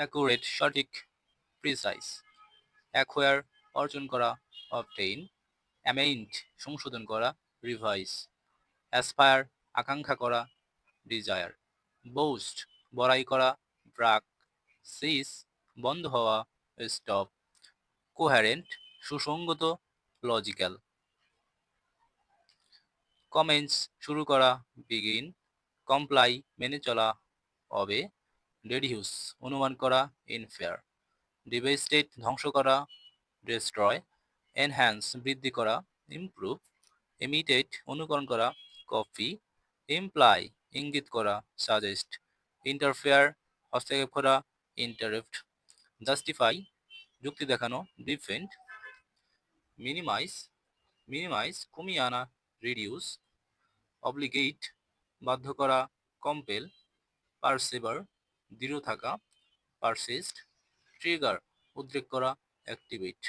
Accurate সঠিক, precise. Acquire অর্জন করা, অবটেইন। অ্যামেইন্ড সংশোধন করা, রিভাইজ। অ্যাসপায়ার আকাঙ্ক্ষা করা, ডিজায়ার। বোস্ট বড়াই করা, ব্রাগ। সিস বন্ধ হওয়া, স্টপ। কোহ্যারেন্ট সুসংগত, লজিক্যাল। কমেন্টস শুরু করা, বিগিন। কমপ্লাই মেনে চলা, অবে। ডেডিউস অনুমান করা, ইনফেয়ার। ডিভেস্টেড ধ্বংস করা, ডিস্ট্রয়। এনহ্যান্স বৃদ্ধি করা, ইমপ্রুভ। ইমিটেট অনুকরণ করা, কপি। ইমপ্লাই ইঙ্গিত করা, সাজেস্ট। ইন্টারফেয়ার হস্তক্ষেপ করা, ইন্টারেপ্ট। জাস্টিফাই যুক্তি দেখানো, ডিফেন্ড। মিনিমাইজ মিনিমাইজ কমিয়ে আনা, রিডিউস। অব্লিগেট বাধ্য করা, কম্পেল। পারসেভার দৃঢ় থাকা, পারসিস্ট। ট্রিগার উদ্রেক করা, অ্যাক্টিভেট।